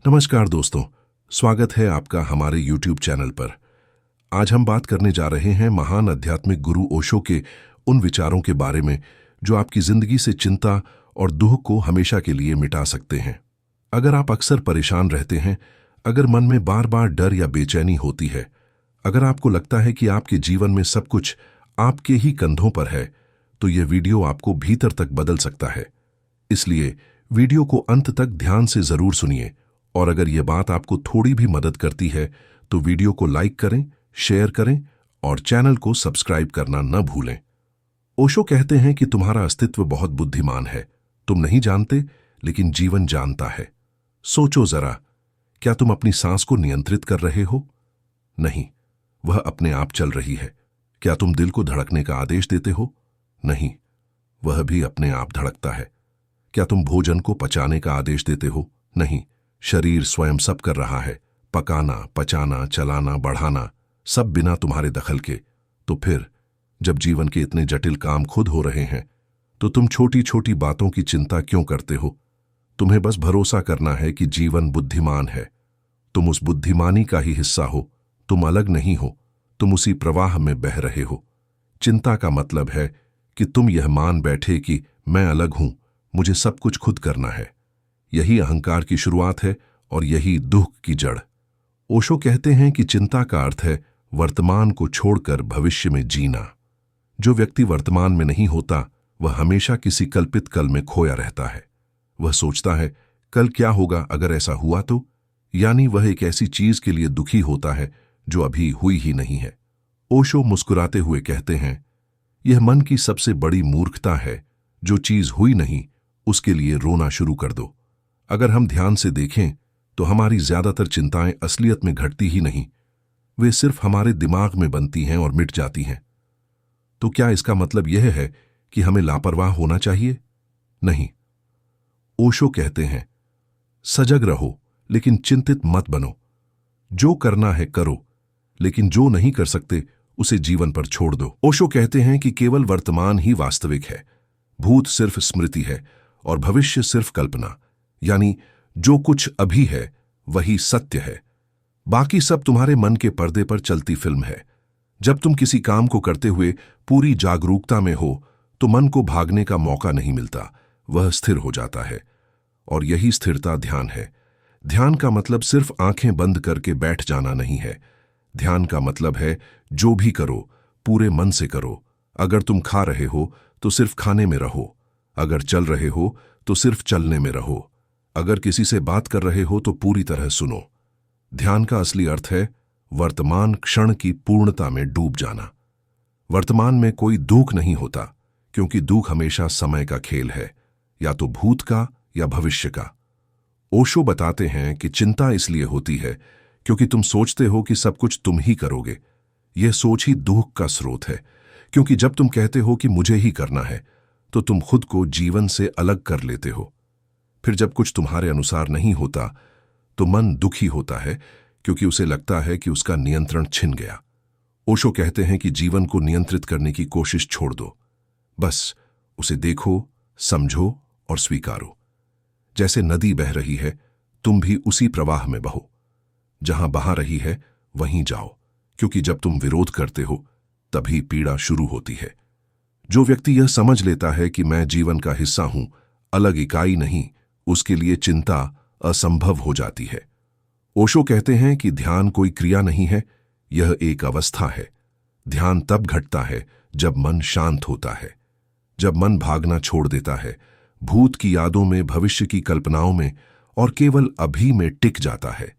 नमस्कार दोस्तों, स्वागत है आपका हमारे YouTube चैनल पर। आज हम बात करने जा रहे हैं महान आध्यात्मिक गुरु ओशो के उन विचारों के बारे में जो आपकी जिंदगी से चिंता और दुख को हमेशा के लिए मिटा सकते हैं। अगर आप अक्सर परेशान रहते हैं, अगर मन में बार बार डर या बेचैनी होती है, अगर आपको लगता है कि आपके जीवन में सब कुछ आपके ही कंधों पर है, तो यह वीडियो आपको भीतर तक बदल सकता है। इसलिए वीडियो को अंत तक ध्यान से जरूर सुनिए, और अगर यह बात आपको थोड़ी भी मदद करती है तो वीडियो को लाइक करें, शेयर करें और चैनल को सब्सक्राइब करना न भूलें। ओशो कहते हैं कि तुम्हारा अस्तित्व बहुत बुद्धिमान है। तुम नहीं जानते, लेकिन जीवन जानता है। सोचो जरा, क्या तुम अपनी सांस को नियंत्रित कर रहे हो? नहीं, वह अपने आप चल रही है। क्या तुम दिल को धड़कने का आदेश देते हो? नहीं, वह भी अपने आप धड़कता है। क्या तुम भोजन को पचाने का आदेश देते हो? नहीं, शरीर स्वयं सब कर रहा है। पकाना, पचाना, चलाना, बढ़ाना, सब बिना तुम्हारे दखल के। तो फिर जब जीवन के इतने जटिल काम खुद हो रहे हैं, तो तुम छोटी छोटी बातों की चिंता क्यों करते हो? तुम्हें बस भरोसा करना है कि जीवन बुद्धिमान है। तुम उस बुद्धिमानी का ही हिस्सा हो। तुम अलग नहीं हो, तुम उसी प्रवाह में बह रहे हो। चिंता का मतलब है कि तुम यह मान बैठे कि मैं अलग हूं, मुझे सब कुछ खुद करना है। यही अहंकार की शुरुआत है और यही दुख की जड़। ओशो कहते हैं कि चिंता का अर्थ है वर्तमान को छोड़कर भविष्य में जीना। जो व्यक्ति वर्तमान में नहीं होता, वह हमेशा किसी कल्पित कल में खोया रहता है। वह सोचता है, कल क्या होगा अगर ऐसा हुआ तो? यानी वह एक ऐसी चीज के लिए दुखी होता है जो अभी हुई ही नहीं है। ओशो मुस्कुराते हुए कहते हैं, यह मन की सबसे बड़ी मूर्खता है। जो चीज हुई नहीं, उसके लिए रोना शुरू कर दो। अगर हम ध्यान से देखें तो हमारी ज्यादातर चिंताएं असलियत में घटती ही नहीं, वे सिर्फ हमारे दिमाग में बनती हैं और मिट जाती हैं। तो क्या इसका मतलब यह है कि हमें लापरवाह होना चाहिए? नहीं। ओशो कहते हैं, सजग रहो लेकिन चिंतित मत बनो। जो करना है करो, लेकिन जो नहीं कर सकते उसे जीवन पर छोड़ दो। ओशो कहते हैं कि केवल वर्तमान ही वास्तविक है। भूत सिर्फ स्मृति है और भविष्य सिर्फ कल्पना। यानी जो कुछ अभी है वही सत्य है, बाकी सब तुम्हारे मन के पर्दे पर चलती फिल्म है। जब तुम किसी काम को करते हुए पूरी जागरूकता में हो तो मन को भागने का मौका नहीं मिलता, वह स्थिर हो जाता है। और यही स्थिरता ध्यान है। ध्यान का मतलब सिर्फ आंखें बंद करके बैठ जाना नहीं है। ध्यान का मतलब है जो भी करो पूरे मन से करो। अगर तुम खा रहे हो तो सिर्फ खाने में रहो, अगर चल रहे हो तो सिर्फ चलने में रहो, अगर किसी से बात कर रहे हो तो पूरी तरह सुनो। ध्यान का असली अर्थ है वर्तमान क्षण की पूर्णता में डूब जाना। वर्तमान में कोई दुख नहीं होता, क्योंकि दुख हमेशा समय का खेल है, या तो भूत का या भविष्य का। ओशो बताते हैं कि चिंता इसलिए होती है क्योंकि तुम सोचते हो कि सब कुछ तुम ही करोगे। यह सोच ही दुख का स्रोत है, क्योंकि जब तुम कहते हो कि मुझे ही करना है, तो तुम खुद को जीवन से अलग कर लेते हो। फिर जब कुछ तुम्हारे अनुसार नहीं होता तो मन दुखी होता है, क्योंकि उसे लगता है कि उसका नियंत्रण छिन गया। ओशो कहते हैं कि जीवन को नियंत्रित करने की कोशिश छोड़ दो। बस उसे देखो, समझो और स्वीकारो। जैसे नदी बह रही है, तुम भी उसी प्रवाह में बहो। जहां बहा रही है वहीं जाओ, क्योंकि जब तुम विरोध करते हो तभी पीड़ा शुरू होती है। जो व्यक्ति यह समझ लेता है कि मैं जीवन का हिस्सा हूं, अलग इकाई नहीं, उसके लिए चिंता असंभव हो जाती है। ओशो कहते हैं कि ध्यान कोई क्रिया नहीं है, यह एक अवस्था है। ध्यान तब घटता है जब मन शांत होता है, जब मन भागना छोड़ देता है, भूत की यादों में, भविष्य की कल्पनाओं में, और केवल अभी में टिक जाता है।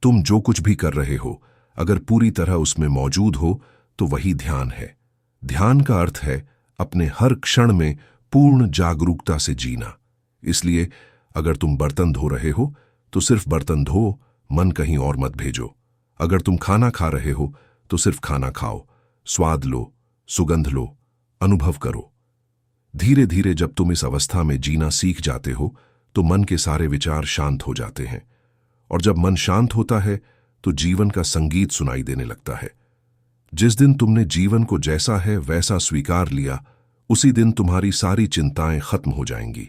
तुम जो कुछ भी कर रहे हो, अगर पूरी तरह उसमें मौजूद हो तो वही ध्यान है। ध्यान का अर्थ है अपने हर क्षण में पूर्ण जागरूकता से जीना। इसलिए अगर तुम बर्तन धो रहे हो तो सिर्फ बर्तन धो, मन कहीं और मत भेजो। अगर तुम खाना खा रहे हो तो सिर्फ खाना खाओ, स्वाद लो, सुगंध लो, अनुभव करो। धीरे धीरे जब तुम इस अवस्था में जीना सीख जाते हो तो मन के सारे विचार शांत हो जाते हैं, और जब मन शांत होता है तो जीवन का संगीत सुनाई देने लगता है। जिस दिन तुमने जीवन को जैसा है वैसा स्वीकार लिया, उसी दिन तुम्हारी सारी चिंताएं खत्म हो जाएंगी।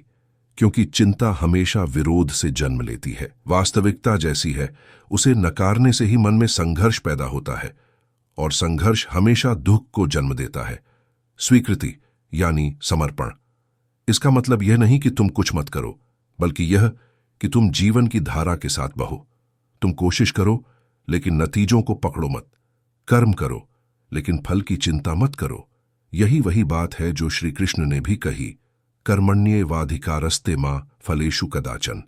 क्योंकि चिंता हमेशा विरोध से जन्म लेती है। वास्तविकता जैसी है उसे नकारने से ही मन में संघर्ष पैदा होता है, और संघर्ष हमेशा दुख को जन्म देता है। स्वीकृति यानी समर्पण। इसका मतलब यह नहीं कि तुम कुछ मत करो, बल्कि यह कि तुम जीवन की धारा के साथ बहो। तुम कोशिश करो लेकिन नतीजों को पकड़ो मत। कर्म करो लेकिन फल की चिंता मत करो। यही वही बात है जो श्री कृष्ण ने भी कही, कर्मण्येवाधिकारस्ते मां फलेषु कदाचन।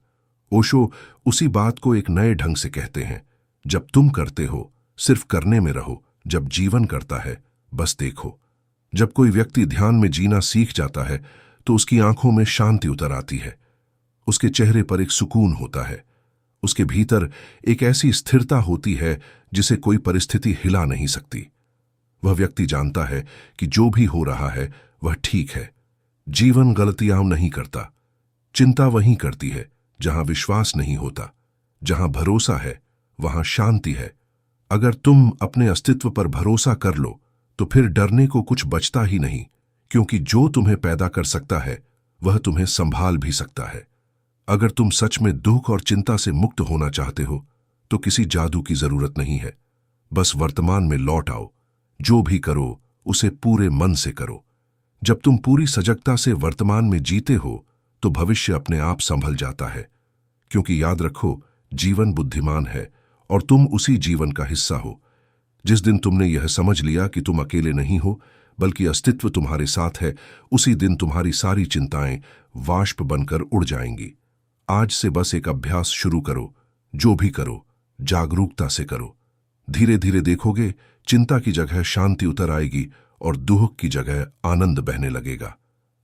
ओशो उसी बात को एक नए ढंग से कहते हैं, जब तुम करते हो सिर्फ करने में रहो, जब जीवन करता है बस देखो। जब कोई व्यक्ति ध्यान में जीना सीख जाता है तो उसकी आंखों में शांति उतर आती है, उसके चेहरे पर एक सुकून होता है, उसके भीतर एक ऐसी स्थिरता होती है जिसे कोई परिस्थिति हिला नहीं सकती। वह व्यक्ति जानता है कि जो भी हो रहा है वह ठीक है। जीवन गलतियां नहीं करता, चिंता वहीं करती है जहां विश्वास नहीं होता। जहां भरोसा है वहां शांति है। अगर तुम अपने अस्तित्व पर भरोसा कर लो तो फिर डरने को कुछ बचता ही नहीं, क्योंकि जो तुम्हें पैदा कर सकता है वह तुम्हें संभाल भी सकता है। अगर तुम सच में दुख और चिंता से मुक्त होना चाहते हो तो किसी जादू की जरूरत नहीं है। बस वर्तमान में लौट आओ। जो भी करो उसे पूरे मन से करो। जब तुम पूरी सजगता से वर्तमान में जीते हो तो भविष्य अपने आप संभल जाता है, क्योंकि याद रखो, जीवन बुद्धिमान है और तुम उसी जीवन का हिस्सा हो। जिस दिन तुमने यह समझ लिया कि तुम अकेले नहीं हो बल्कि अस्तित्व तुम्हारे साथ है, उसी दिन तुम्हारी सारी चिंताएं वाष्प बनकर उड़ जाएंगी। आज से बस एक अभ्यास शुरू करो। जो भी करो जागरूकता से करो। धीरे धीरे देखोगे चिंता की जगह शांति उतर आएगी और दुख की जगह आनंद बहने लगेगा।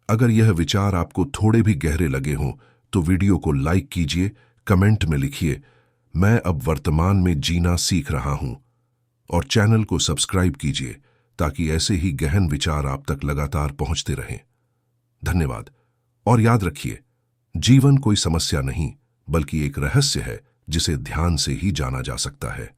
अगर यह विचार आपको थोड़े भी गहरे लगे हों तो वीडियो को लाइक कीजिए, कमेंट में लिखिए, मैं अब वर्तमान में जीना सीख रहा हूं, और चैनल को सब्सक्राइब कीजिए ताकि ऐसे ही गहन विचार आप तक लगातार पहुंचते रहें। धन्यवाद। और याद रखिए, जीवन कोई समस्या नहीं बल्कि एक रहस्य है जिसे ध्यान से ही जाना जा सकता है।